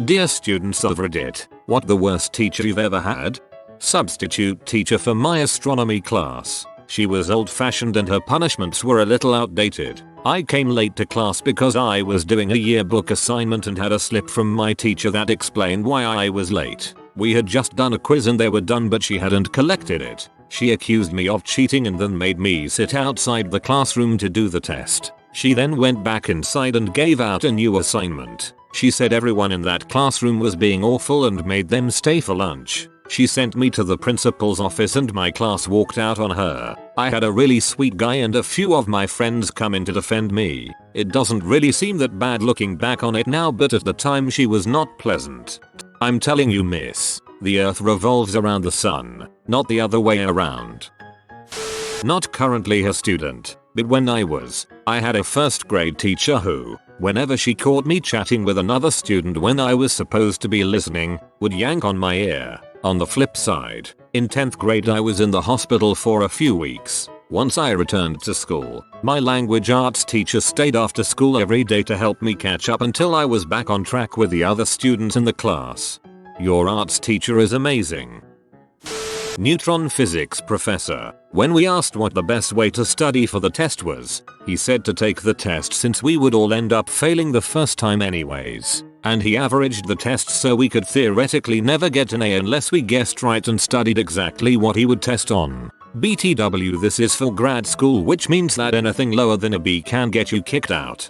Dear students of Reddit, what the worst teacher you've ever had? Substitute teacher for my astronomy class. She was old-fashioned and her punishments were a little outdated. I came late to class because I was doing a yearbook assignment and had a slip from my teacher that explained why I was late. We had just done a quiz and they were done but she hadn't collected it. She accused me of cheating and then made me sit outside the classroom to do the test. She then went back inside and gave out a new assignment. She said everyone in that classroom was being awful and made them stay for lunch. She sent me to the principal's office and my class walked out on her. I had a really sweet guy and a few of my friends come in to defend me. It doesn't really seem that bad looking back on it now, but at the time she was not pleasant. I'm telling you, miss, the earth revolves around the sun, not the other way around. Not currently a student, but when I had a first grade teacher who, whenever she caught me chatting with another student when I was supposed to be listening, would yank on my ear. On the flip side, in 10th grade I was in the hospital for a few weeks. Once I returned to school, my language arts teacher stayed after school every day to help me catch up until I was back on track with the other students in the class. Your arts teacher is amazing. Neutron physics professor. When we asked what the best way to study for the test was, he said to take the test since we would all end up failing the first time anyways. And he averaged the test so we could theoretically never get an A unless we guessed right and studied exactly what he would test on. BTW, this is for grad school, which means that anything lower than a B can get you kicked out.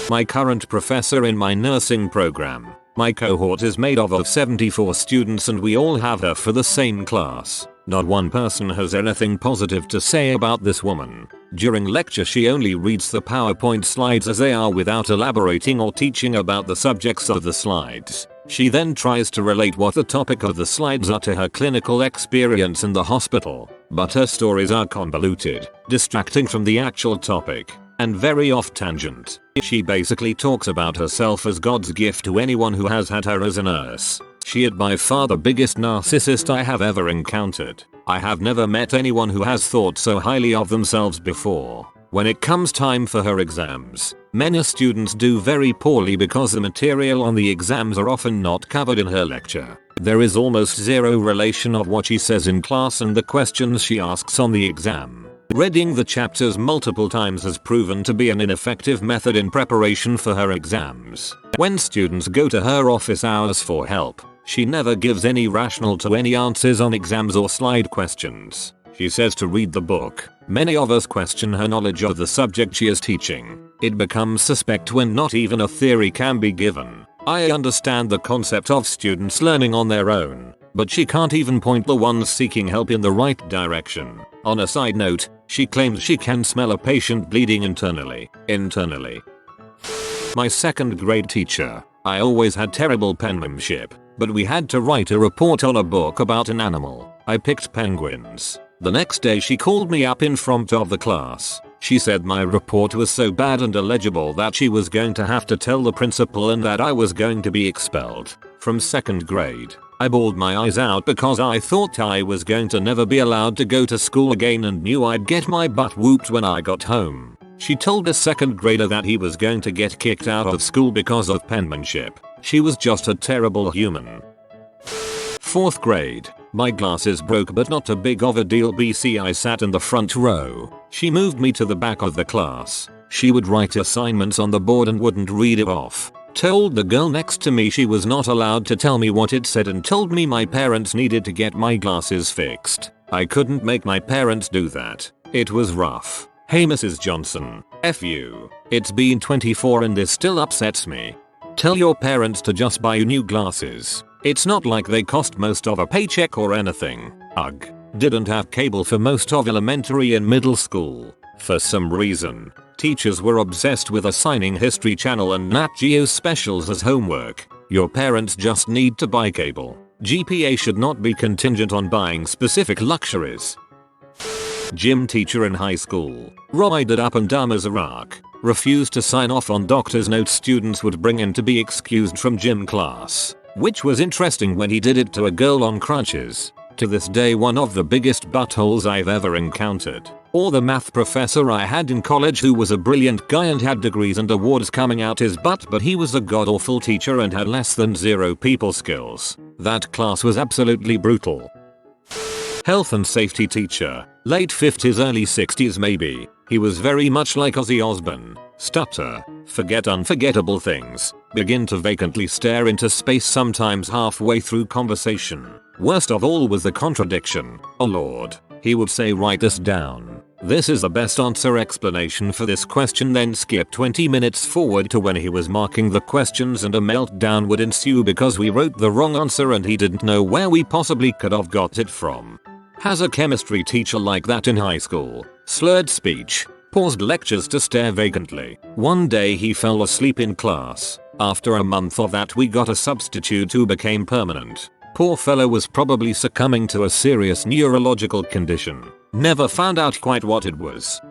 My current professor in my nursing program. My cohort is made of 74 students and we all have her for the same class. Not one person has anything positive to say about this woman. During lecture she only reads the PowerPoint slides as they are without elaborating or teaching about the subjects of the slides. She then tries to relate what the topic of the slides are to her clinical experience in the hospital, but her stories are convoluted, distracting from the actual topic, and very off tangent. She basically talks about herself as God's gift to anyone who has had her as a nurse. She is by far the biggest narcissist I have ever encountered. I have never met anyone who has thought so highly of themselves before. When it comes time for her exams, many students do very poorly because the material on the exams are often not covered in her lecture. There is almost zero relation of what she says in class and the questions she asks on the exam. Reading the chapters multiple times has proven to be an ineffective method in preparation for her exams. When students go to her office hours for help, she never gives any rationale to any answers on exams or slide questions. She says to read the book. Many of us question her knowledge of the subject she is teaching. It becomes suspect when not even a theory can be given. I understand the concept of students learning on their own, but she can't even point the ones seeking help in the right direction. On a side note, she claims she can smell a patient bleeding internally. My second grade teacher. I always had terrible penmanship, but we had to write a report on a book about an animal. I picked penguins. The next day she called me up in front of the class. She said my report was so bad and illegible that she was going to have to tell the principal and that I was going to be expelled from second grade. I bawled my eyes out because I thought I was going to never be allowed to go to school again and knew I'd get my butt whooped when I got home. She told a second grader that he was going to get kicked out of school because of penmanship. She was just a terrible human. Fourth grade. My glasses broke, but not a big of a deal. BC I sat in the front row. She moved me to the back of the class. She would write assignments on the board and wouldn't read it off. Told the girl next to me she was not allowed to tell me what it said and told me my parents needed to get my glasses fixed. I couldn't make my parents do that. It was rough. Hey Mrs. Johnson, F you. It's been 24 and this still upsets me. Tell your parents to just buy you new glasses. It's not like they cost most of a paycheck or anything. Ugh. Didn't have cable for most of elementary and middle school. For some reason, teachers were obsessed with assigning History Channel and Nat Geo specials as homework. Your parents just need to buy cable. GPA should not be contingent on buying specific luxuries. Gym teacher in high school. Roided up and dumb as a rock. Refused to sign off on doctor's notes students would bring in to be excused from gym class. Which was interesting when he did it to a girl on crutches. To this day one of the biggest buttholes I've ever encountered. Or the math professor I had in college who was a brilliant guy and had degrees and awards coming out his butt, but he was a god-awful teacher and had less than zero people skills. That class was absolutely brutal. Health and safety teacher. Late 50s early 60s maybe. He was very much like Ozzy Osbourne. Stutter. Forget unforgettable things. Begin to vacantly stare into space sometimes halfway through conversation. Worst of all was the contradiction. Oh lord. He would say write this down. This is the best answer explanation for this question, then skip 20 minutes forward to when he was marking the questions and a meltdown would ensue because we wrote the wrong answer and he didn't know where we possibly could have got it from. Has a chemistry teacher like that in high school. Slurred speech. Paused lectures to stare vacantly. One day he fell asleep in class. After a month of that we got a substitute who became permanent. Poor fellow was probably succumbing to a serious neurological condition. Never found out quite what it was.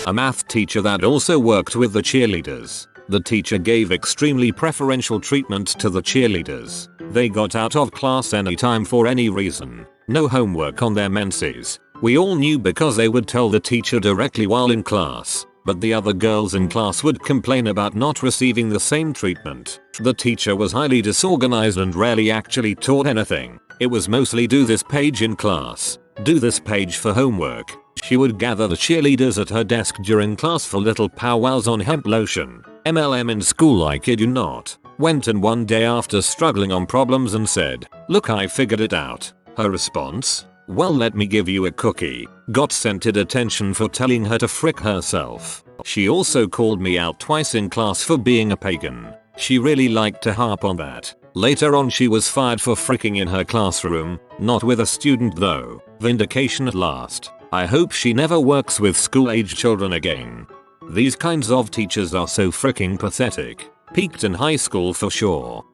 A math teacher that also worked with the cheerleaders. The teacher gave extremely preferential treatment to the cheerleaders. They got out of class anytime for any reason. No homework on their menses. We all knew because they would tell the teacher directly while in class. But the other girls in class would complain about not receiving the same treatment. The teacher was highly disorganized and rarely actually taught anything. It was mostly do this page in class, do this page for homework. She would gather the cheerleaders at her desk during class for little powwows on hemp lotion. MLM in school, I kid you not. Went in one day after struggling on problems and said, "Look, I figured it out." Her response? "Well, let me give you a cookie." Got scented attention for telling her to frick herself. She also called me out twice in class for being a pagan. She really liked to harp on that. Later on she was fired for fricking in her classroom, not with a student though. Vindication at last. I hope she never works with school-age children again. These kinds of teachers are so fricking pathetic. Peaked in high school for sure.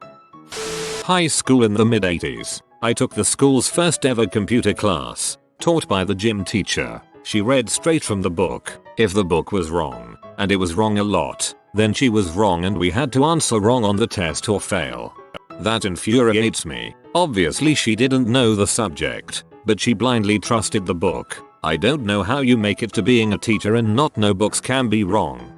High school in the mid-80s. I took the school's first ever computer class, taught by the gym teacher. She read straight from the book. If the book was wrong, and it was wrong a lot, then she was wrong and we had to answer wrong on the test or fail. That infuriates me. Obviously she didn't know the subject, but she blindly trusted the book. I don't know how you make it to being a teacher and not know books can be wrong.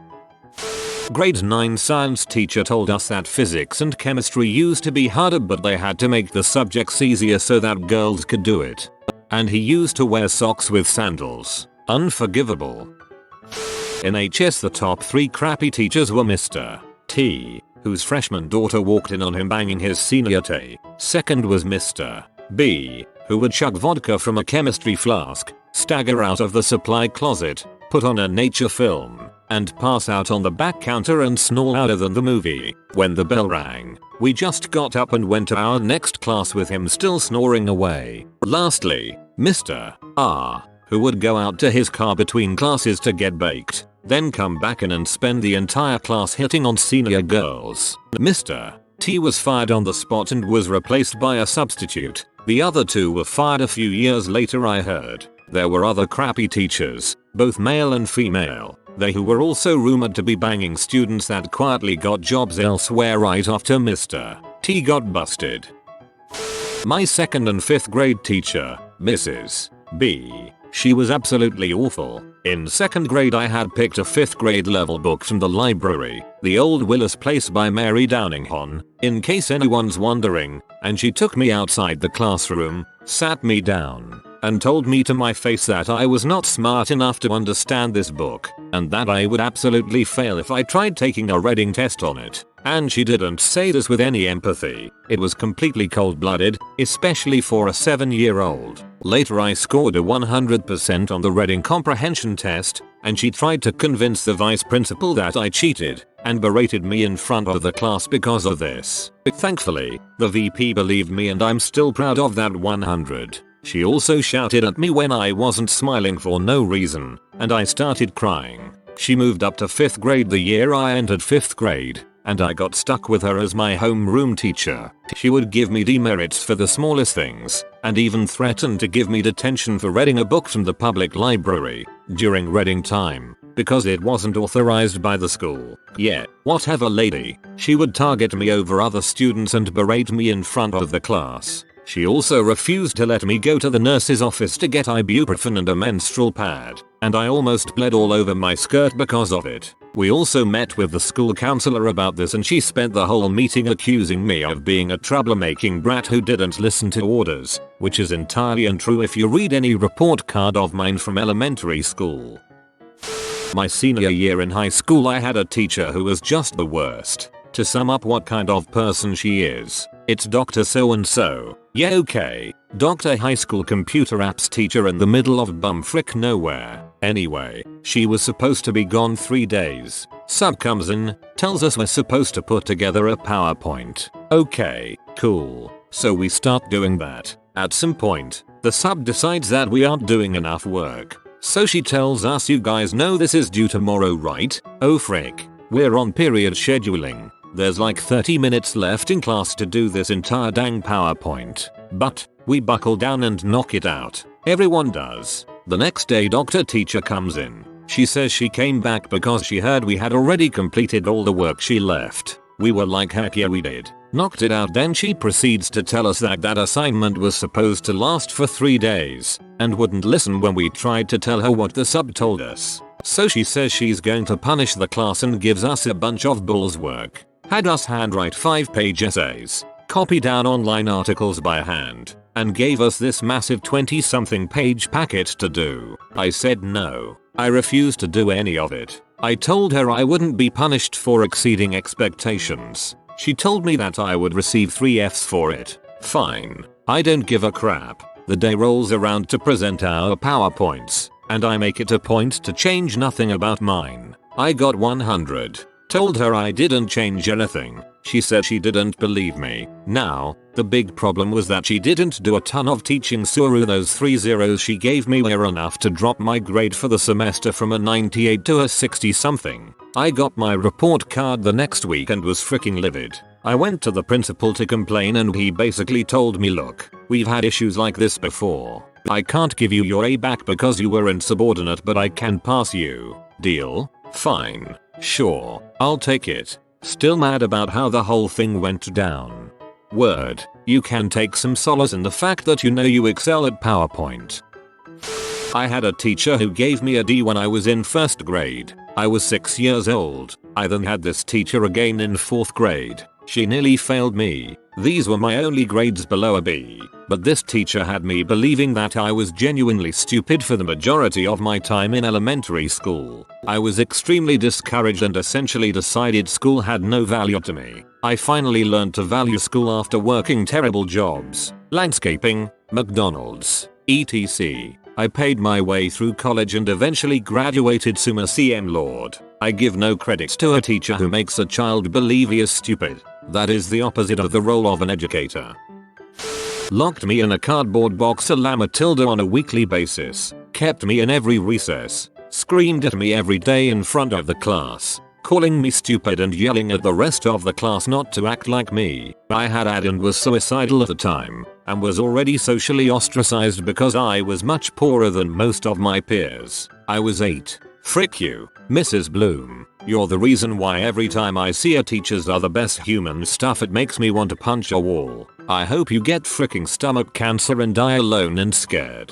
Grade 9 science teacher told us that physics and chemistry used to be harder but they had to make the subjects easier so that girls could do it. And he used to wear socks with sandals. Unforgivable. In HS the top 3 crappy teachers were Mr. T, whose freshman daughter walked in on him banging his senior T. Second was Mr. B, who would chug vodka from a chemistry flask, stagger out of the supply closet, put on a nature film, and pass out on the back counter and snore louder than the movie. When the bell rang, we just got up and went to our next class with him still snoring away. Lastly, Mr. R, who would go out to his car between classes to get baked, then come back in and spend the entire class hitting on senior girls. Mr. T was fired on the spot and was replaced by a substitute. The other 2 were fired a few years later, I heard. There were other crappy teachers, both male and female. They who were also rumored to be banging students that quietly got jobs elsewhere right after Mr. T got busted. My 2nd and 5th grade teacher, Mrs. B. She was absolutely awful. In 2nd grade I had picked a 5th grade level book from the library, The Old Willis Place by Mary Downingham, in case anyone's wondering, and she took me outside the classroom, sat me down, and told me to my face that I was not smart enough to understand this book, and that I would absolutely fail if I tried taking a reading test on it. And she didn't say this with any empathy. It was completely cold-blooded, especially for a 7-year-old. Later I scored a 100% on the reading comprehension test, and she tried to convince the vice principal that I cheated, and berated me in front of the class because of this. Thankfully, the VP believed me and I'm still proud of that 100. She also shouted at me when I wasn't smiling for no reason, and I started crying. She moved up to 5th grade the year I entered 5th grade, and I got stuck with her as my homeroom teacher. She would give me demerits for the smallest things, and even threatened to give me detention for reading a book from the public library during reading time, because it wasn't authorized by the school. Yeah, whatever lady. She would target me over other students and berate me in front of the class. She also refused to let me go to the nurse's office to get ibuprofen and a menstrual pad, and I almost bled all over my skirt because of it. We also met with the school counselor about this and she spent the whole meeting accusing me of being a troublemaking brat who didn't listen to orders, which is entirely untrue if you read any report card of mine from elementary school. My senior year in high school I had a teacher who was just the worst. To sum up what kind of person she is, it's Dr. So-and-so. Yeah, okay. Dr. High School computer apps teacher in the middle of bumfrick nowhere. Anyway, she was supposed to be gone 3 days. Sub comes in, tells us we're supposed to put together a PowerPoint. Okay, cool. So we start doing that. At some point, the sub decides that we aren't doing enough work. So she tells us, you guys know this is due tomorrow, right? Oh frick. We're on period scheduling. There's like 30 minutes left in class to do this entire dang PowerPoint. But we buckle down and knock it out. Everyone does. The next day Dr. Teacher comes in. She says she came back because she heard we had already completed all the work she left. We were like, heck yeah we did. Knocked it out. Then she proceeds to tell us that that assignment was supposed to last for 3 days and wouldn't listen when we tried to tell her what the sub told us. So she says she's going to punish the class and gives us a bunch of bulls work. Had us handwrite 5-page essays, copy down online articles by hand, and gave us this massive 20-something page packet to do. I said no. I refused to do any of it. I told her I wouldn't be punished for exceeding expectations. She told me that I would receive 3 Fs for it. Fine. I don't give a crap. The day rolls around to present our PowerPoints, and I make it a point to change nothing about mine. I got 100. Told her I didn't change anything. She said she didn't believe me. Now, the big problem was that she didn't do a ton of teaching, so those 3 zeros she gave me were enough to drop my grade for the semester from a 98 to a 60 something. I got my report card the next week and was freaking livid. I went to the principal to complain and he basically told me, look, we've had issues like this before. I can't give you your A back because you were insubordinate, but I can pass you. Deal? Fine. Sure, I'll take it. Still mad about how the whole thing went down. Word, you can take some solace in the fact that you know you excel at PowerPoint. I had a teacher who gave me a D when I was in 1st grade. I was 6 years old. I then had this teacher again in 4th grade. She nearly failed me. These were my only grades below a B. But this teacher had me believing that I was genuinely stupid for the majority of my time in elementary school. I was extremely discouraged and essentially decided school had no value to me. I finally learned to value school after working terrible jobs, landscaping, McDonald's, etc. I paid my way through college and eventually graduated summa cum laude. I give no credits to a teacher who makes a child believe he is stupid. That is the opposite of the role of an educator. Locked me in a cardboard box a la Matilda on a weekly basis. Kept me in every recess. Screamed at me every day in front of the class. Calling me stupid and yelling at the rest of the class not to act like me. I had AD and was suicidal at the time. And was already socially ostracized because I was much poorer than most of my peers. I was 8. Frick you, Mrs. Bloom. You're the reason why every time I see a teachers are the best human stuff it makes me want to punch a wall. I hope you get fricking stomach cancer and die alone and scared.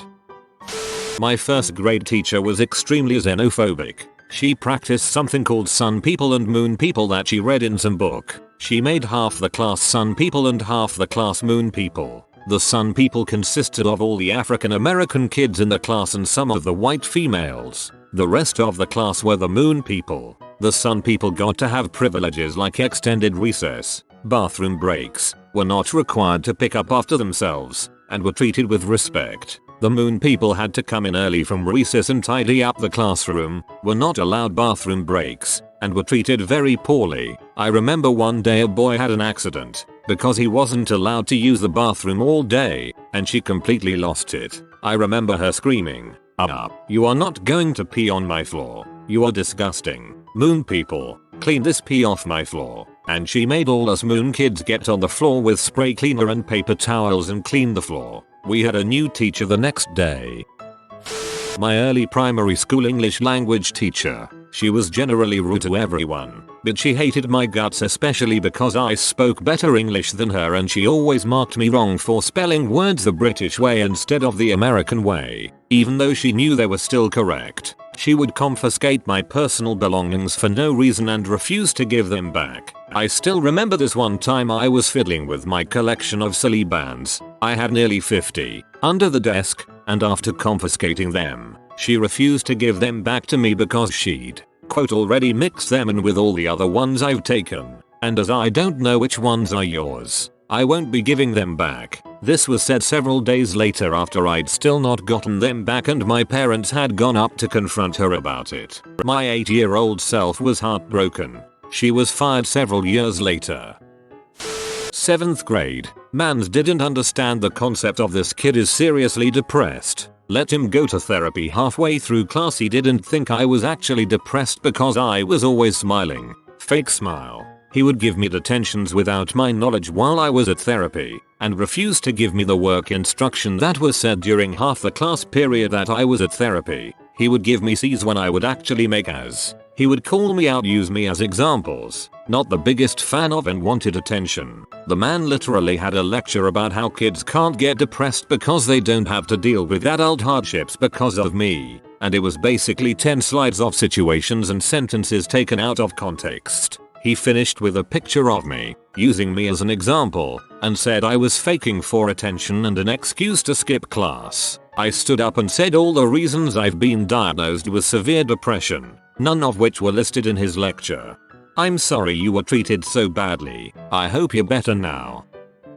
My 1st grade teacher was extremely xenophobic. She practiced something called sun people and moon people that she read in some book. She made half the class sun people and half the class moon people. The sun people consisted of all the African American kids in the class and some of the white females. The rest of the class were the moon people. The sun people got to have privileges like extended recess, bathroom breaks, were not required to pick up after themselves, and were treated with respect. The moon people had to come in early from recess and tidy up the classroom, were not allowed bathroom breaks, and were treated very poorly. I remember one day a boy had an accident because he wasn't allowed to use the bathroom all day, and she completely lost it. I remember her screaming, you are not going to pee on my floor. You are disgusting. Moon people, clean this pee off my floor. And she made all us moon kids get on the floor with spray cleaner and paper towels and clean the floor. We had a new teacher the next day. My early primary school English language teacher. She was generally rude to everyone, but she hated my guts especially because I spoke better English than her and she always marked me wrong for spelling words the British way instead of the American way, even though she knew they were still correct. She would confiscate my personal belongings for no reason and refuse to give them back. I still remember this one time I was fiddling with my collection of silly bands. I had nearly 50 under the desk, and after confiscating them, she refused to give them back to me because she'd, quote, already mixed them in with all the other ones I've taken, and as I don't know which ones are yours, I won't be giving them back. This was said several days later after I'd still not gotten them back and my parents had gone up to confront her about it. My 8-year-old self was heartbroken. She was fired several years later. 7th grade. Mans didn't understand the concept of this kid is seriously depressed. Let him go to therapy. Halfway through class he didn't think I was actually depressed because I was always smiling. Fake smile. He would give me detentions without my knowledge while I was at therapy, and refused to give me the work instruction that was said during half the class period that I was at therapy. He would give me C's when I would actually make A's. He would call me out, use me as examples. Not the biggest fan of and wanted attention. The man literally had a lecture about how kids can't get depressed because they don't have to deal with adult hardships because of me. And it was basically 10 slides of situations and sentences taken out of context. He finished with a picture of me, using me as an example, and said I was faking for attention and an excuse to skip class. I stood up and said all the reasons I've been diagnosed with severe depression, none of which were listed in his lecture. I'm sorry you were treated so badly. I hope you're better now.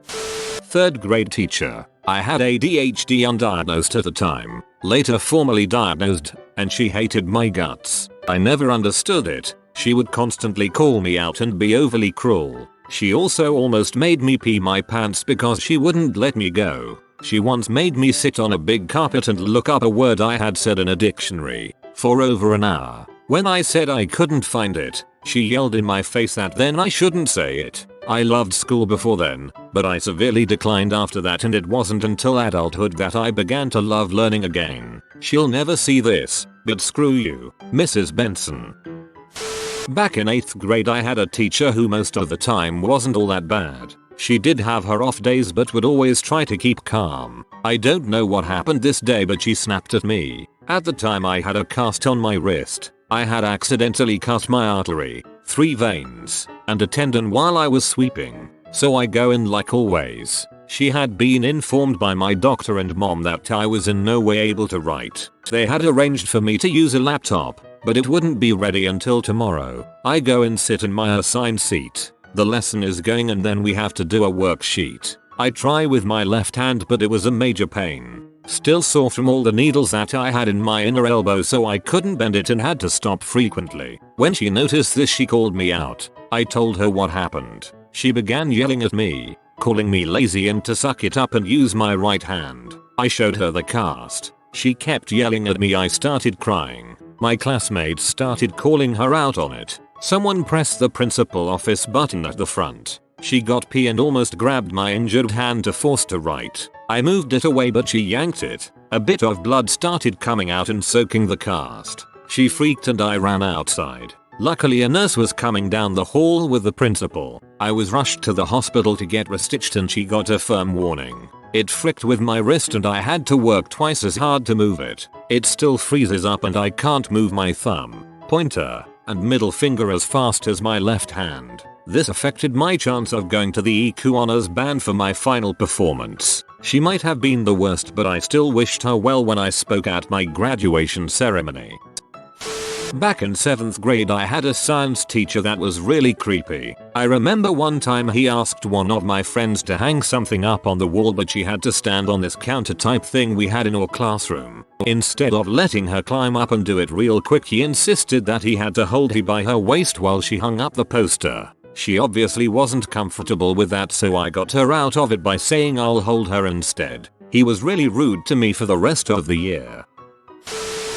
3rd grade teacher. I had ADHD undiagnosed at the time, later formally diagnosed, and she hated my guts. I never understood it. She would constantly call me out and be overly cruel. She also almost made me pee my pants because she wouldn't let me go. She once made me sit on a big carpet and look up a word I had said in a dictionary for over an hour. When I said I couldn't find it, she yelled in my face that then I shouldn't say it. I loved school before then, but I severely declined after that, and it wasn't until adulthood that I began to love learning again. She'll never see this, but screw you, Mrs. Benson. Back in 8th grade I had a teacher who most of the time wasn't all that bad. She did have her off days but would always try to keep calm. I don't know what happened this day but she snapped at me. At the time I had a cast on my wrist. I had accidentally cut my artery, 3 veins, and a tendon while I was sweeping. So I go in like always. She had been informed by my doctor and mom that I was in no way able to write. They had arranged for me to use a laptop, but it wouldn't be ready until tomorrow. I go and sit in my assigned seat. The lesson is going and then we have to do a worksheet. I try with my left hand but it was a major pain. Still sore from all the needles that I had in my inner elbow, so I couldn't bend it and had to stop frequently. When she noticed this she called me out. I told her what happened. She began yelling at me, calling me lazy and to suck it up and use my right hand. I showed her the cast. She kept yelling at me. I started crying. My classmates started calling her out on it. Someone pressed the principal office button at the front. She got pee and almost grabbed my injured hand to force to write. I moved it away but she yanked it. A bit of blood started coming out and soaking the cast. She freaked and I ran outside. Luckily a nurse was coming down the hall with the principal. I was rushed to the hospital to get restitched and she got a firm warning. It fricked with my wrist and I had to work twice as hard to move it. It still freezes up and I can't move my thumb, pointer, and middle finger as fast as my left hand. This affected my chance of going to the EQ honors band for my final performance. She might have been the worst but I still wished her well when I spoke at my graduation ceremony. Back in 7th grade I had a science teacher that was really creepy. I remember one time he asked one of my friends to hang something up on the wall but she had to stand on this counter type thing we had in our classroom. Instead of letting her climb up and do it real quick he insisted that he had to hold her by her waist while she hung up the poster. She obviously wasn't comfortable with that so I got her out of it by saying I'll hold her instead. He was really rude to me for the rest of the year.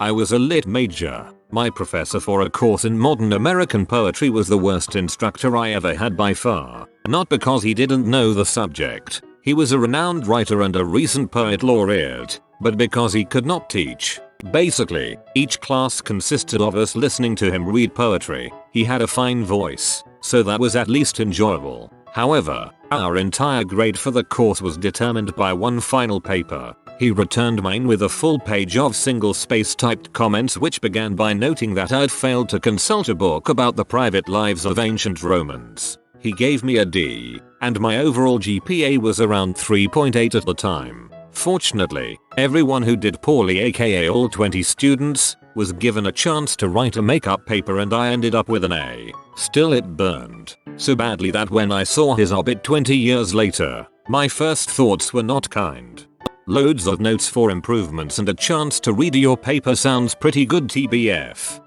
I was a lit major. My professor for a course in modern American poetry was the worst instructor I ever had by far. Not because he didn't know the subject. He was a renowned writer and a recent poet laureate, but because he could not teach. Basically, each class consisted of us listening to him read poetry. He had a fine voice, so that was at least enjoyable. However, our entire grade for the course was determined by one final paper. He returned mine with a full page of single-space typed comments which began by noting that I'd failed to consult a book about the private lives of ancient Romans. He gave me a D, and my overall GPA was around 3.8 at the time. Fortunately, everyone who did poorly, aka all 20 students, was given a chance to write a makeup paper and I ended up with an A. Still, it burned so badly that when I saw his obit 20 years later, my first thoughts were not kind. Loads of notes for improvements and a chance to read your paper sounds pretty good, TBF.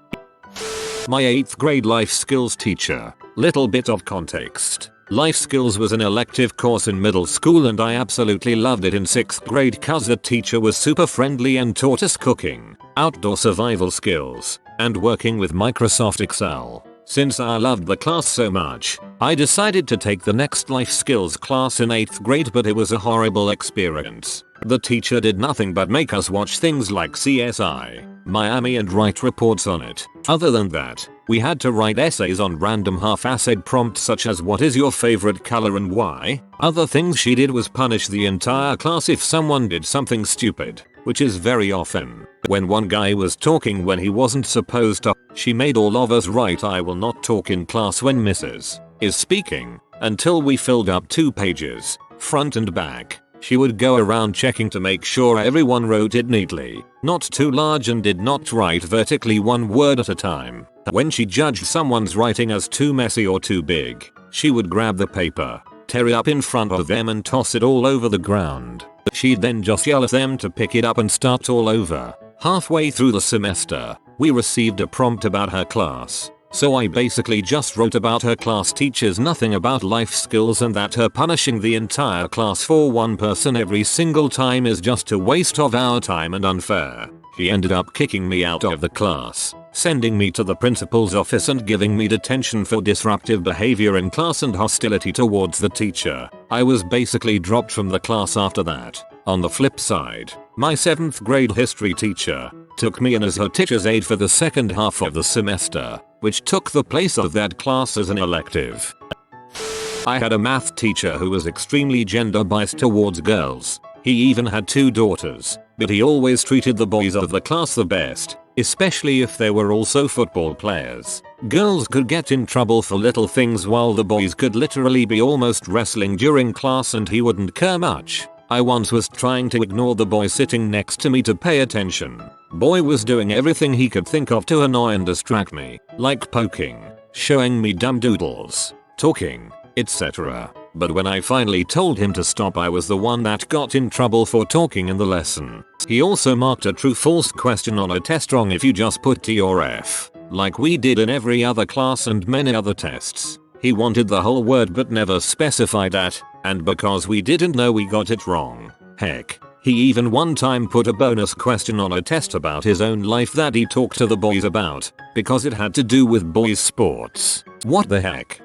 My 8th grade life skills teacher. Little bit of context. Life skills was an elective course in middle school and I absolutely loved it in 6th grade cause the teacher was super friendly and taught us cooking, outdoor survival skills, and working with Microsoft Excel. Since I loved the class so much, I decided to take the next life skills class in 8th grade, but it was a horrible experience. The teacher did nothing but make us watch things like CSI, Miami and write reports on it. Other than that, we had to write essays on random half-assed prompts such as what is your favorite color and why. Other things she did was punish the entire class if someone did something stupid, which is very often. When one guy was talking when he wasn't supposed to, she made all of us write I will not talk in class when Mrs. is speaking, until we filled up 2 pages, front and back. She would go around checking to make sure everyone wrote it neatly, not too large, and did not write vertically one word at a time. When she judged someone's writing as too messy or too big, she would grab the paper, tear it up in front of them and toss it all over the ground. She'd then just yell at them to pick it up and start all over. Halfway through the semester, we received a prompt about her class. So I basically just wrote about her class teaches nothing about life skills and that her punishing the entire class for one person every single time is just a waste of our time and unfair. She ended up kicking me out of the class, sending me to the principal's office and giving me detention for disruptive behavior in class and hostility towards the teacher. I was basically dropped from the class after that. On the flip side, my 7th grade history teacher took me in as her teacher's aide for the second half of the semester, which took the place of that class as an elective. I had a math teacher who was extremely gender biased towards girls. He even had 2 daughters, but he always treated the boys of the class the best, especially if they were also football players. Girls could get in trouble for little things while the boys could literally be almost wrestling during class and he wouldn't care much. I once was trying to ignore the boy sitting next to me to pay attention. Boy was doing everything he could think of to annoy and distract me, like poking, showing me dumb doodles, talking, etc. But when I finally told him to stop, I was the one that got in trouble for talking in the lesson. He also marked a true-false question on a test wrong if you just put T or F, like we did in every other class and many other tests. He wanted the whole word but never specified that, and because we didn't know, we got it wrong. Heck, he even one time put a bonus question on a test about his own life that he talked to the boys about, because it had to do with boys sports. What the heck?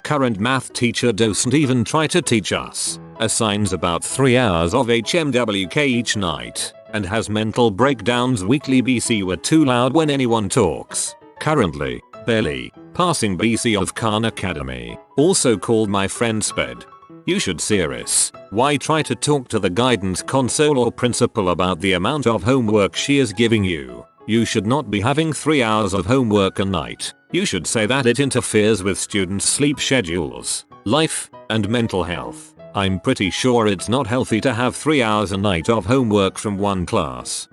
Current math teacher doesn't even try to teach us, assigns about 3 hours of HMWK each night, and has mental breakdowns weekly. BC were too loud when anyone talks. Currently, barely passing BC of Khan Academy, also called my friend Sped. You should serious. Why try to talk to the guidance console or principal about the amount of homework she is giving you? You should not be having 3 hours of homework a night. You should say that it interferes with students' sleep schedules, life, and mental health. I'm pretty sure it's not healthy to have 3 hours a night of homework from one class.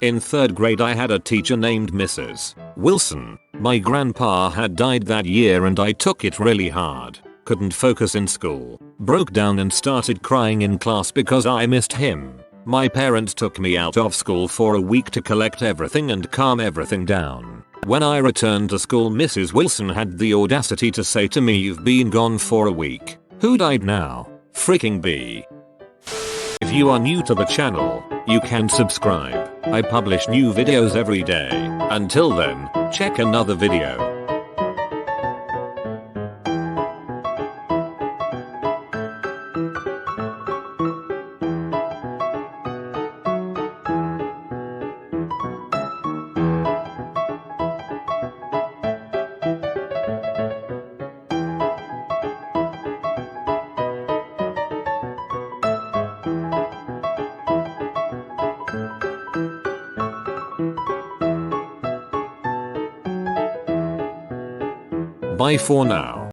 In 3rd grade I had a teacher named Mrs. Wilson. My grandpa had died that year and I took it really hard. Couldn't focus in school. Broke down and started crying in class because I missed him. My parents took me out of school for a week to collect everything and calm everything down. When I returned to school, Mrs. Wilson had the audacity to say to me, "You've been gone for a week. Who died now? Freaking B." If you are new to the channel, you can subscribe. I publish new videos every day. Until then, check another video. Bye for now.